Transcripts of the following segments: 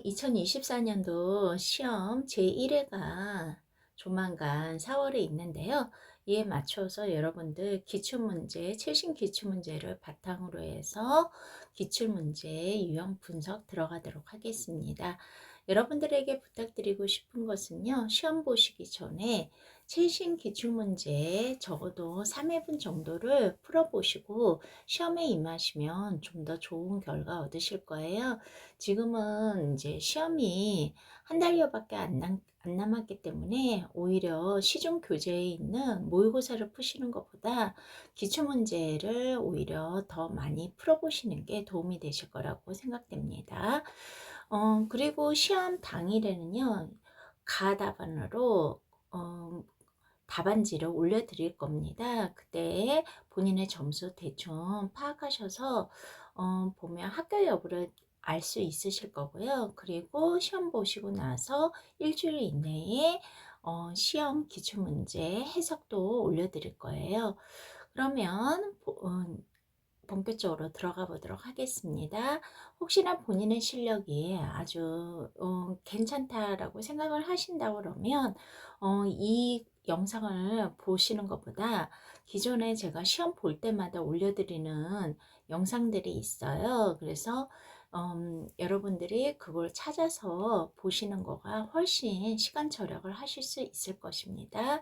2024년도 시험 제1회가 조만간 4월에 있는데요. 이에 맞춰서 여러분들 기출문제, 최신 기출문제를 바탕으로 해서 기출문제 유형 분석 들어가도록 하겠습니다. 여러분들에게 부탁드리고 싶은 것은요. 시험 보시기 전에 최신 기출문제 적어도 3회분 정도를 풀어보시고 시험에 임하시면 좀 더 좋은 결과 얻으실 거예요. 지금은 이제 시험이 한 달여밖에 안 남았기 때문에 오히려 시중 교재에 있는 모의고사를 푸시는 것보다 기출문제를 오히려 더 많이 풀어보시는 게 도움이 되실 거라고 생각됩니다. 그리고 시험 당일에는요, 가답안으로 답안지를 올려드릴 겁니다. 그때 본인의 점수 대충 파악하셔서 보면 합격 여부를 알 수 있으실 거고요. 그리고 시험 보시고 나서 일주일 이내에 시험 기출문제 해석도 올려드릴 거예요. 그러면 본격적으로 들어가 보도록 하겠습니다. 혹시나 본인의 실력이 아주 괜찮다라고 생각을 하신다 그러면 이 영상을 보시는 것보다 기존에 제가 시험 볼 때마다 올려드리는 영상들이 있어요. 그래서 여러분들이 그걸 찾아서 보시는 거가 훨씬 시간 절약을 하실 수 있을 것입니다.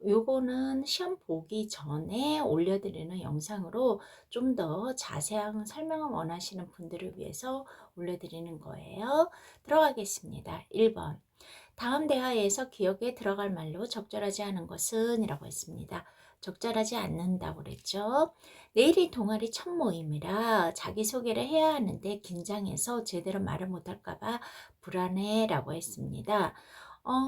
요거는 시험 보기 전에 올려드리는 영상으로 좀 더 자세한 설명을 원하시는 분들을 위해서 올려드리는 거예요. 들어가겠습니다. 1번. 다음 대화에서 기억에 들어갈 말로 적절하지 않은 것은? 이라고 했습니다. 적절하지 않는다고 그랬죠. 내일이 동아리 첫 모임이라 자기소개를 해야 하는데 긴장해서 제대로 말을 못할까봐 불안해 라고 했습니다.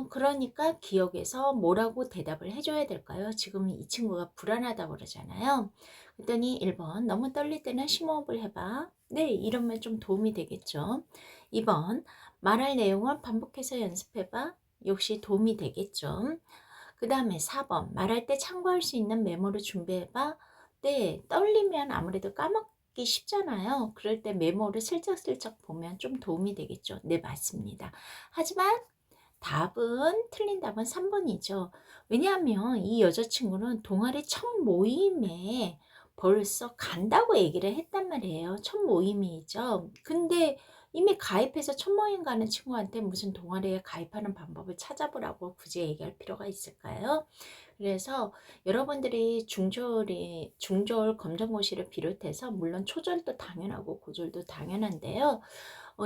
그러니까 기억에서 뭐라고 대답을 해줘야 될까요? 지금 이 친구가 불안하다고 그러잖아요. 그랬더니 1번 너무 떨릴 때는 심호흡을 해봐. 네, 이러면 좀 도움이 되겠죠. 2번 말할 내용을 반복해서 연습해봐. 역시 도움이 되겠죠. 그 다음에 4번 말할 때 참고할 수 있는 메모를 준비해봐. 네, 떨리면 아무래도 까먹기 쉽잖아요. 그럴 때 메모를 슬쩍슬쩍 보면 좀 도움이 되겠죠. 네, 맞습니다. 하지만 틀린 답은 3번이죠. 왜냐하면 이 여자친구는 동아리 첫 모임에 벌써 간다고 얘기를 했단 말이에요. 첫 모임이죠. 근데 이미 가입해서 첫 모임 가는 친구한테 무슨 동아리에 가입하는 방법을 찾아보라고 굳이 얘기할 필요가 있을까요? 그래서 여러분들이 중졸 검정고시를 비롯해서 물론 초졸도 당연하고 고졸도 당연한데요.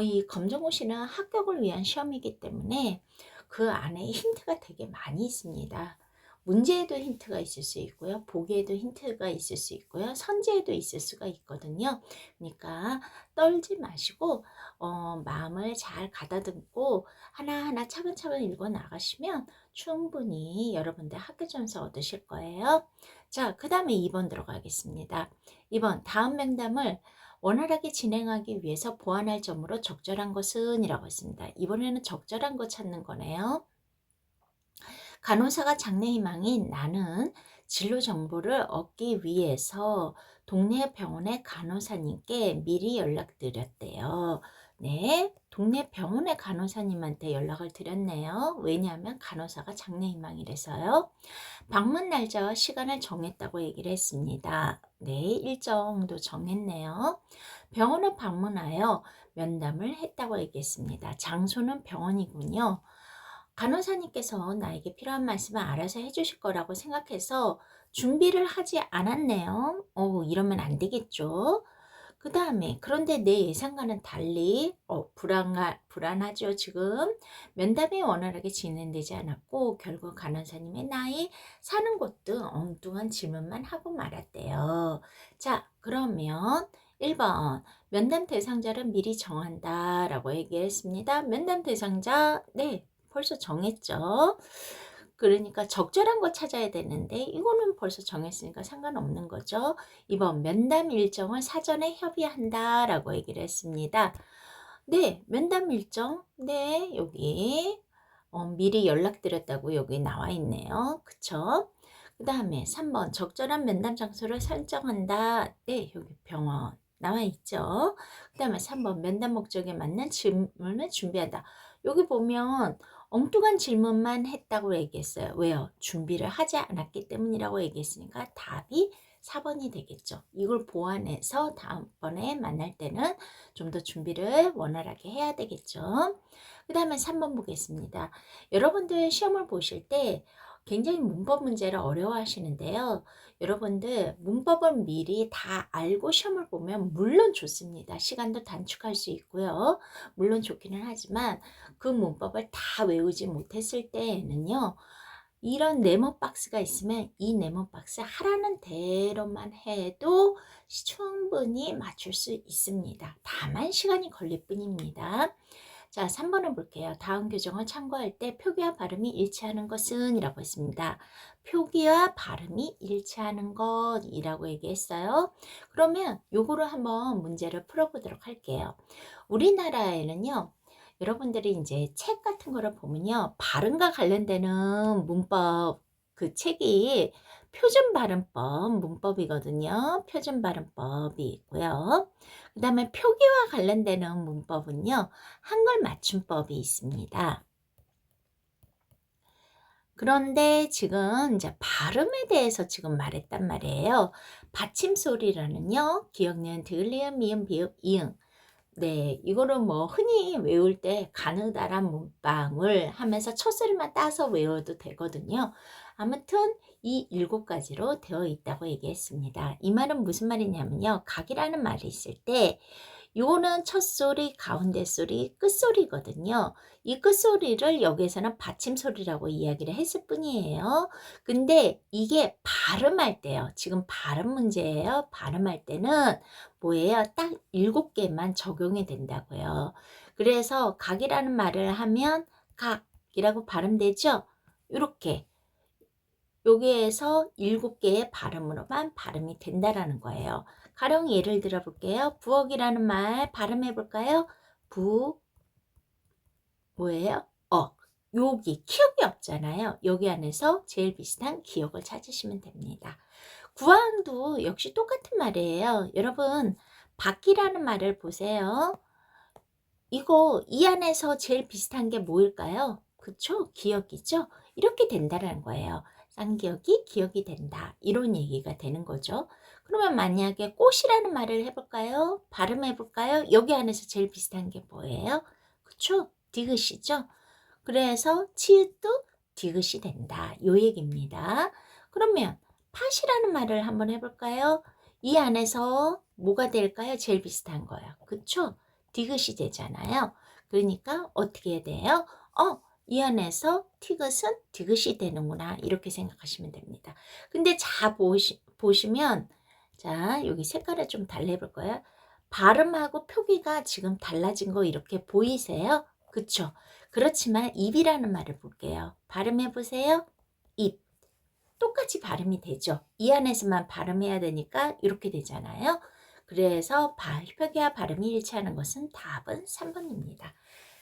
이 검정고시는 합격을 위한 시험이기 때문에 그 안에 힌트가 되게 많이 있습니다. 문제에도 힌트가 있을 수 있고요. 보기에도 힌트가 있을 수 있고요. 선지에도 있을 수가 있거든요. 그러니까 떨지 마시고 마음을 잘 가다듬고 하나하나 차근차근 읽어 나가시면 충분히 여러분들 합격 점수 얻으실 거예요. 자, 그 다음에 2번 들어가겠습니다. 2번 다음 면담을 원활하게 진행하기 위해서 보완할 점으로 적절한 것은? 이라고 했습니다. 이번에는 적절한 거 찾는 거네요. 간호사가 장래 희망인 나는 진로 정보를 얻기 위해서 동네 병원의 간호사님께 미리 연락드렸대요. 네, 동네 병원의 간호사님한테 연락을 드렸네요. 왜냐하면 간호사가 장래 희망이라서요. 방문 날짜와 시간을 정했다고 얘기를 했습니다. 네, 일정도 정했네요. 병원을 방문하여 면담을 했다고 얘기했습니다. 장소는 병원이군요. 간호사님께서 나에게 필요한 말씀을 알아서 해주실 거라고 생각해서 준비를 하지 않았네요. 이러면 안 되겠죠. 그 다음에 그런데 내 예상과는 달리 불안하죠. 지금 면담이 원활하게 진행되지 않았고 결국 간호사님의 나이, 사는 곳 등 엉뚱한 질문만 하고 말았대요. 자, 그러면 1번 면담 대상자를 미리 정한다 라고 얘기했습니다. 면담 대상자, 네, 벌써 정했죠. 그러니까 적절한 거 찾아야 되는데 이거는 벌써 정했으니까 상관없는 거죠. 2번 면담 일정을 사전에 협의한다 라고 얘기를 했습니다. 네, 면담 일정, 네, 여기 미리 연락드렸다고 여기 나와 있네요. 그쵸? 그 다음에 3번 적절한 면담 장소를 설정한다. 네, 여기 병원. 나와 있죠. 그 다음에 3번 면담 목적에 맞는 질문을 준비한다. 여기 보면 엉뚱한 질문만 했다고 얘기했어요. 왜요? 준비를 하지 않았기 때문이라고 얘기했으니까 답이 4번이 되겠죠. 이걸 보완해서 다음번에 만날 때는 좀 더 준비를 원활하게 해야 되겠죠. 그 다음에 3번 보겠습니다. 여러분들 시험을 보실 때 굉장히 문법 문제를 어려워하시는데요. 여러분들 문법을 미리 다 알고 시험을 보면 물론 좋습니다. 시간도 단축할 수 있고요. 물론 좋기는 하지만 그 문법을 다 외우지 못했을 때에는요. 이런 네모 박스가 있으면 이 네모 박스 하라는 대로만 해도 충분히 맞출 수 있습니다. 다만 시간이 걸릴 뿐입니다. 자, 3번을 볼게요. 다음 교정을 참고할 때 표기와 발음이 일치하는 것은 이라고 했습니다. 표기와 발음이 일치하는 것이라고 얘기했어요. 그러면 요거를 한번 문제를 풀어보도록 할게요. 우리나라에는요. 여러분들이 이제 책 같은 거를 보면요. 발음과 관련되는 문법 그 책이 표준 발음법 문법이거든요. 표준 발음법이 있고요. 그 다음에 표기와 관련되는 문법은요. 한글 맞춤법이 있습니다. 그런데 지금 이제 발음에 대해서 지금 말했단 말이에요. 받침 소리라는요. 기역, 니은, 디귿, 리을, 미음, 비읍, 이응. 네, 이거를 뭐 흔히 외울 때 가느다란 문방울 하면서 첫소리만 따서 외워도 되거든요. 아무튼 이 7가지로 되어 있다고 얘기했습니다. 이 말은 무슨 말이냐면요. 각이라는 말이 있을 때 요거는 첫소리, 가운데 소리, 끝소리거든요. 이 끝소리를 여기에서는 받침소리라고 이야기를 했을 뿐이에요. 근데 이게 발음할 때요. 지금 발음 문제예요. 발음할 때는 뭐예요? 딱 7개만 적용이 된다고요. 그래서 각이라는 말을 하면 각이라고 발음되죠? 이렇게 여기에서 7개의 발음으로만 발음이 된다라는 거예요. 가령 예를 들어 볼게요. 부엌이라는 말 발음해 볼까요? 뭐예요? 여기 기억이 없잖아요. 여기 안에서 제일 비슷한 기억을 찾으시면 됩니다. 구황도 역시 똑같은 말이에요. 여러분 밖이라는 말을 보세요. 이거 이 안에서 제일 비슷한 게 뭐일까요? 그쵸? 기억이죠? 이렇게 된다는 거예요. 쌍기역이 기억이 된다. 이런 얘기가 되는 거죠. 그러면 만약에 꽃이라는 말을 해볼까요? 발음해볼까요? 여기 안에서 제일 비슷한 게 뭐예요? 그쵸? 디귿이죠? 그래서 치읓도 디귿이 된다. 요 얘기입니다. 그러면 팥이라는 말을 한번 해볼까요? 이 안에서 뭐가 될까요? 제일 비슷한 거예요. 그쵸? 디귿이 되잖아요. 그러니까 어떻게 해야 돼요? 이 안에서 티귿은 디귿이 되는구나. 이렇게 생각하시면 됩니다. 근데 보시면 자, 여기 색깔을 좀 달래볼 거예요. 발음하고 표기가 지금 달라진 거 이렇게 보이세요? 그쵸? 그렇지만 입이라는 말을 볼게요. 발음해 보세요. 입. 똑같이 발음이 되죠. 이 안에서만 발음해야 되니까 이렇게 되잖아요. 그래서 표기와 발음이 일치하는 것은 답은 3번입니다.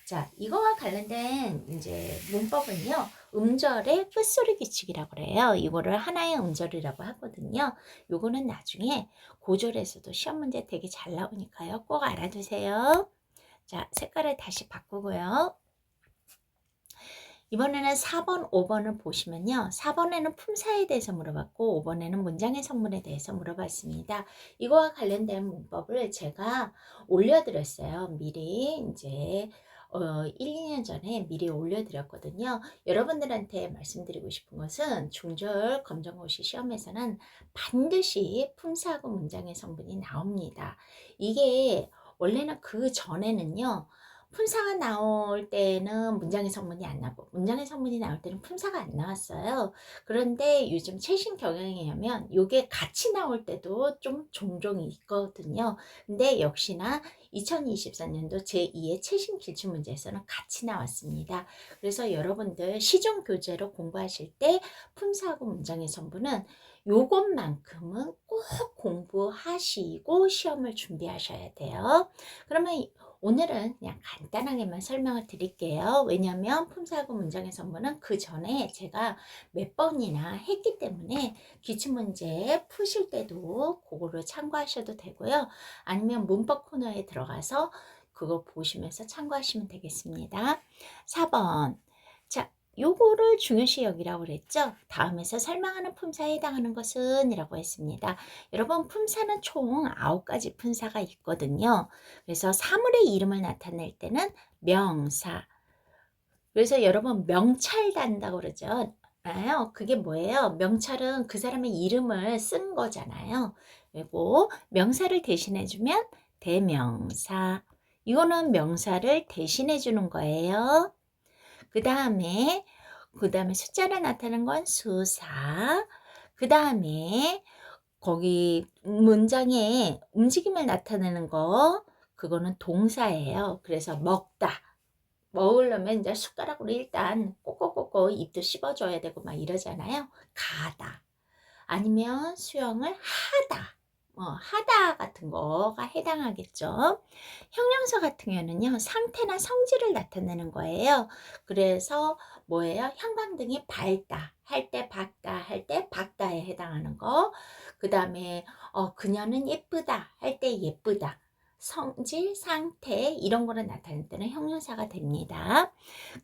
자, 이거와 관련된 이제 문법은요. 음절의 끝소리 규칙이라고 그래요. 이거를 하나의 음절이라고 하거든요. 요거는 나중에 고졸에서도 시험 문제 되게 잘 나오니까요. 꼭 알아두세요. 자, 색깔을 다시 바꾸고요. 이번에는 4번, 5번을 보시면요. 4번에는 품사에 대해서 물어봤고 5번에는 문장의 성분에 대해서 물어봤습니다. 이거와 관련된 문법을 제가 올려드렸어요. 미리 이제 1, 2년 전에 미리 올려드렸거든요. 여러분들한테 말씀드리고 싶은 것은 중졸 검정고시 시험에서는 반드시 품사하고 문장의 성분이 나옵니다. 이게 원래는 그 전에는요. 품사가 나올 때는 문장의 성분이 안 나고 문장의 성분이 나올 때는 품사가 안 나왔어요. 그런데 요즘 최신 경향에 의하면 이게 같이 나올 때도 좀 종종 있거든요. 근데 역시나 2024년도 제2의 최신 기출문제에서는 같이 나왔습니다. 그래서 여러분들 시중 교재로 공부하실 때 품사하고 문장의 성분은 요것만큼은 꼭 공부하시고 시험을 준비하셔야 돼요. 그러면 오늘은 그냥 간단하게만 설명을 드릴게요. 왜냐하면 품사하고 문장의 선문은 그 전에 제가 몇 번이나 했기 때문에 기출문제 푸실 때도 그거를 참고하셔도 되고요. 아니면 문법 코너에 들어가서 그거 보시면서 참고하시면 되겠습니다. 4번. 자, 요거를 중요시 여기라고 그랬죠? 다음에서 설명하는 품사에 해당하는 것은 이라고 했습니다. 여러분, 품사는 총 9가지 품사가 있거든요. 그래서 사물의 이름을 나타낼 때는 명사. 그래서 여러분 명찰 단다고 그러죠. 그게 뭐예요? 명찰은 그 사람의 이름을 쓴 거잖아요. 그리고 명사를 대신해 주면 대명사. 이거는 명사를 대신해 주는 거예요. 그 다음에 숫자를 나타내는 건 수사. 그 다음에 거기 문장에 움직임을 나타내는 거, 그거는 동사예요. 그래서 먹다. 먹으려면 이제 숟가락으로 일단 꼬꼬꼬꼬 입도 씹어줘야 되고 막 이러잖아요. 가다. 아니면 수영을 하다. 하다 같은 거가 해당하겠죠. 형용사 같은 경우는요, 상태나 성질을 나타내는 거예요. 그래서 뭐예요? 형광등이 밝다 할 때 밝다 할 때 밝다에 해당하는 거. 그 다음에 그녀는 예쁘다 할 때 예쁘다. 성질, 상태 이런 거를 나타낼 때는 형용사가 됩니다.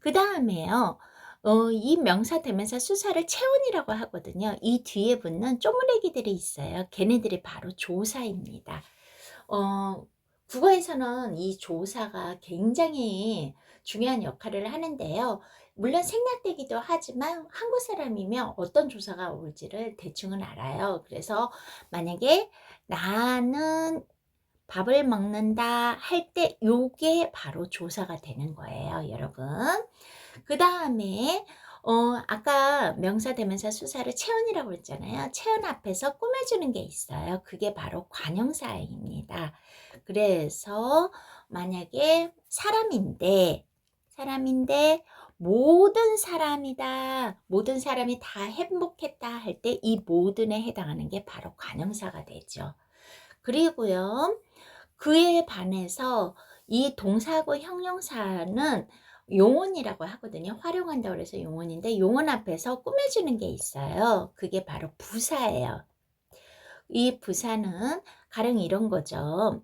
그 다음에요. 이 명사 대명사 수사를 체온이라고 하거든요. 이 뒤에 붙는 쪼무레기들이 있어요. 걔네들이 바로 조사입니다. 국어에서는 이 조사가 굉장히 중요한 역할을 하는데요. 물론 생략되기도 하지만 한국 사람이면 어떤 조사가 올지를 대충은 알아요. 그래서 만약에 나는 밥을 먹는다 할 때 요게 바로 조사가 되는 거예요, 여러분. 그 다음에 아까 명사 대명사 수사를 체온이라고 했잖아요. 체온 앞에서 꾸며주는 게 있어요. 그게 바로 관형사입니다. 그래서 만약에 사람인데 모든 사람이다, 모든 사람이 다 행복했다 할 때 이 모든에 해당하는 게 바로 관형사가 되죠. 그리고요, 그에 반해서 이 동사하고 형용사는 용언이라고 하거든요. 활용한다고 해서 용언인데, 용언 앞에서 꾸며주는 게 있어요. 그게 바로 부사예요. 이 부사는 가령 이런 거죠.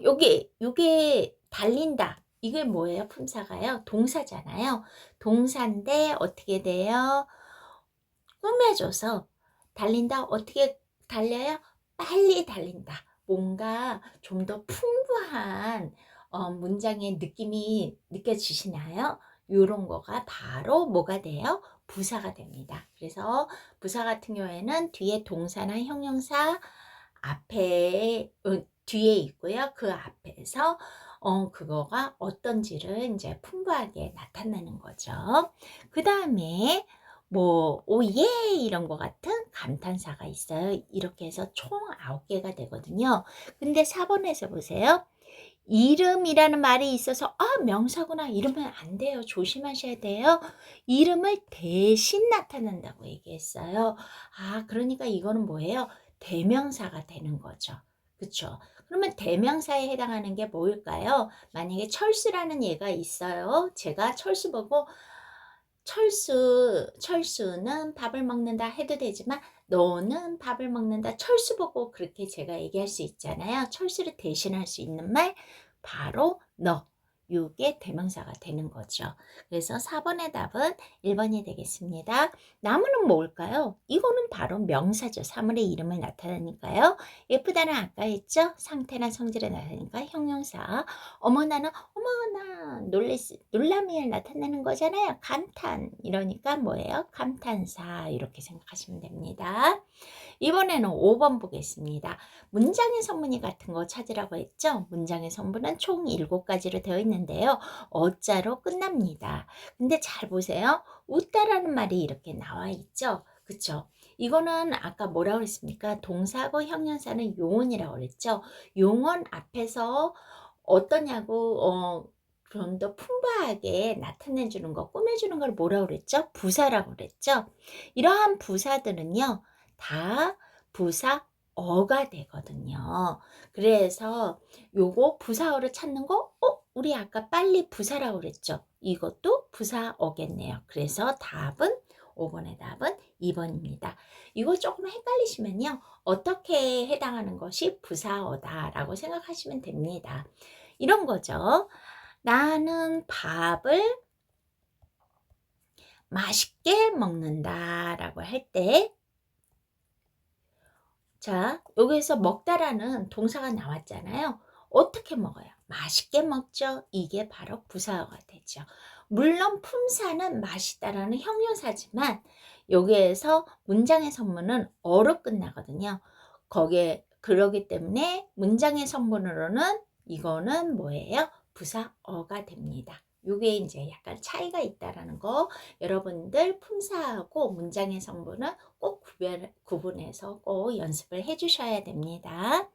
요게 달린다. 이게 뭐예요? 품사가요. 동사잖아요. 동사인데 어떻게 돼요? 꾸며줘서 달린다. 어떻게 달려요? 빨리 달린다. 뭔가 좀 더 풍부한 문장의 느낌이 느껴지시나요? 요런 거가 바로 뭐가 돼요? 부사가 됩니다. 그래서 부사 같은 경우에는 뒤에 동사나 형용사 앞에 뒤에 있고요. 그 앞에서 그거가 어떤지를 이제 풍부하게 나타내는 거죠. 그 다음에 뭐 오예 이런 거 같은 감탄사가 있어요. 이렇게 해서 총 9개가 되거든요. 근데 4번에서 보세요. 이름이라는 말이 있어서 명사구나 이러면 안 돼요. 조심하셔야 돼요. 이름을 대신 나타낸다고 얘기했어요. 그러니까 이거는 뭐예요? 대명사가 되는 거죠. 그쵸? 그러면 대명사에 해당하는 게 뭘까요? 만약에 철수라는 얘가 있어요. 제가 철수 보고 철수는 밥을 먹는다 해도 되지만 너는 밥을 먹는다 철수 보고 그렇게 제가 얘기할 수 있잖아요. 철수를 대신할 수 있는 말 바로 너. 이게 대명사가 되는 거죠. 그래서 4번의 답은 1번이 되겠습니다. 나무는 뭘까요? 이거는 바로 명사죠. 사물의 이름을 나타내니까요. 예쁘다는 아까 했죠? 상태나 성질을 나타내니까 형용사. 어머나는 어머나 놀람을 나타내는 거잖아요. 감탄 이러니까 뭐예요? 감탄사 이렇게 생각하시면 됩니다. 이번에는 5번 보겠습니다. 문장의 성분이 같은 거 찾으라고 했죠? 문장의 성분은 총 7가지로 되어 있는데요. 어자로 끝납니다. 근데 잘 보세요. 웃다라는 말이 이렇게 나와 있죠? 그쵸? 이거는 아까 뭐라고 그랬습니까? 동사하고 형용사는 용언이라고 그랬죠? 용언 앞에서 어떠냐고 좀 더 풍부하게 나타내주는 거, 꾸며주는 걸 뭐라고 그랬죠? 부사라고 그랬죠? 이러한 부사들은요, 다 부사어가 되거든요. 그래서 요거 부사어를 찾는 거, 우리 아까 빨리 부사라고 그랬죠? 이것도 부사어겠네요. 그래서 답은 5번의 답은 2번입니다. 이거 조금 헷갈리시면요. 어떻게 해당하는 것이 부사어다라고 생각하시면 됩니다. 이런 거죠. 나는 밥을 맛있게 먹는다라고 할 때, 자, 여기에서 먹다라는 동사가 나왔잖아요. 어떻게 먹어요? 맛있게 먹죠. 이게 바로 부사어가 되죠. 물론 품사는 맛있다라는 형용사지만 여기에서 문장의 성문은 어로 끝나거든요. 거기에 그러기 때문에 문장의 성문으로는 이거는 뭐예요? 부사어가 됩니다. 요게 이제 약간 차이가 있다라는 거, 여러분들 품사하고 문장의 성분은 꼭 구분해서 꼭 연습을 해 주셔야 됩니다.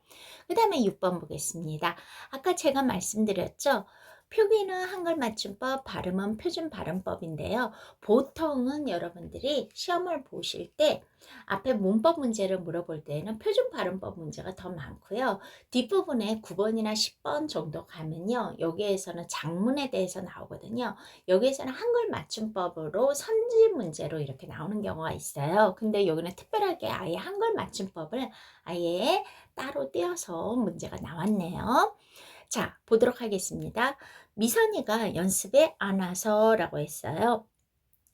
그 다음에 6번 보겠습니다. 아까 제가 말씀드렸죠? 표기는 한글 맞춤법, 발음은 표준 발음법인데요. 보통은 여러분들이 시험을 보실 때 앞에 문법 문제를 물어볼 때는 표준 발음법 문제가 더 많고요. 뒷부분에 9번이나 10번 정도 가면요. 여기에서는 작문에 대해서 나오거든요. 여기에서는 한글 맞춤법으로 선지 문제로 이렇게 나오는 경우가 있어요. 근데 여기는 특별하게 아예 한글 맞춤법을 아예 따로 떼어서 문제가 나왔네요. 자, 보도록 하겠습니다. 미선이가 연습에 안 와서라고 했어요.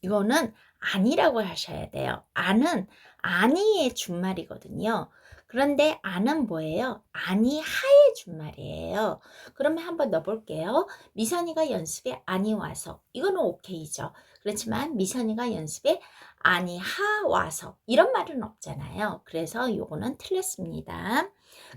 이거는 아니라고 하셔야 돼요. 안은 아니의 준말이거든요. 그런데 안은 뭐예요? 아니 하의 준말이에요. 그러면 한번 넣어볼게요. 미선이가 연습에 아니 와서, 이거는 오케이죠. 그렇지만 미선이가 연습에 아니 하 와서 이런 말은 없잖아요. 그래서 요거는 틀렸습니다.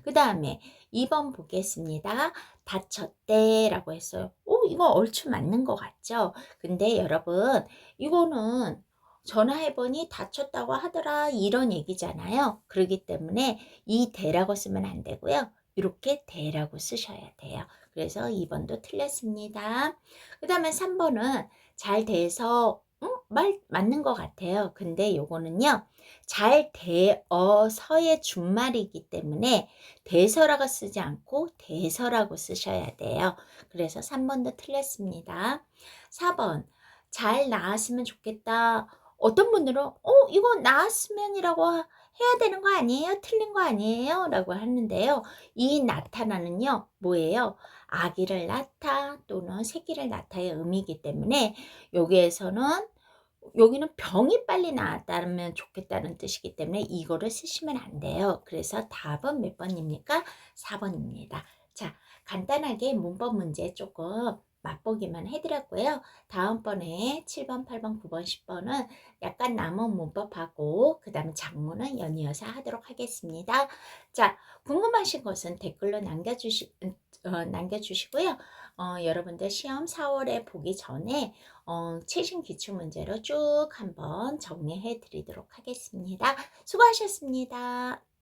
그 다음에 2번 보겠습니다. 다쳤대 라고 했어요. 이거 얼추 맞는 것 같죠? 근데 여러분, 이거는 전화해보니 다쳤다고 하더라 이런 얘기잖아요. 그렇기 때문에 이 대라고 쓰면 안 되고요. 이렇게 대라고 쓰셔야 돼요. 그래서 2번도 틀렸습니다. 그 다음에 3번은 잘 돼서 말 맞는 것 같아요. 근데 요거는요. 잘 되어서의 준말이기 때문에 대서라고 쓰지 않고 대서라고 쓰셔야 돼요. 그래서 3번도 틀렸습니다. 4번 잘 나았으면 좋겠다. 어떤 분들은 이거 나았으면이라고 해야 되는 거 아니에요? 틀린 거 아니에요? 라고 하는데요. 이 나타나는요. 뭐예요? 아기를 낳다 또는 새끼를 낳다의 의미이기 때문에 여기에서는 여기는 병이 빨리 나았다면 좋겠다는 뜻이기 때문에 이거를 쓰시면 안 돼요. 그래서 답은 몇 번입니까? 4번입니다. 자, 간단하게 문법 문제 조금 맛보기만 해드렸고요. 다음번에 7번, 8번, 9번, 10번은 약간 남은 문법하고 그 다음에 작문은 연이어서 하도록 하겠습니다. 자, 궁금하신 것은 댓글로 남겨주시고요. 여러분들 시험 4월에 보기 전에 최신 기출문제로 쭉 한번 정리해 드리도록 하겠습니다. 수고하셨습니다.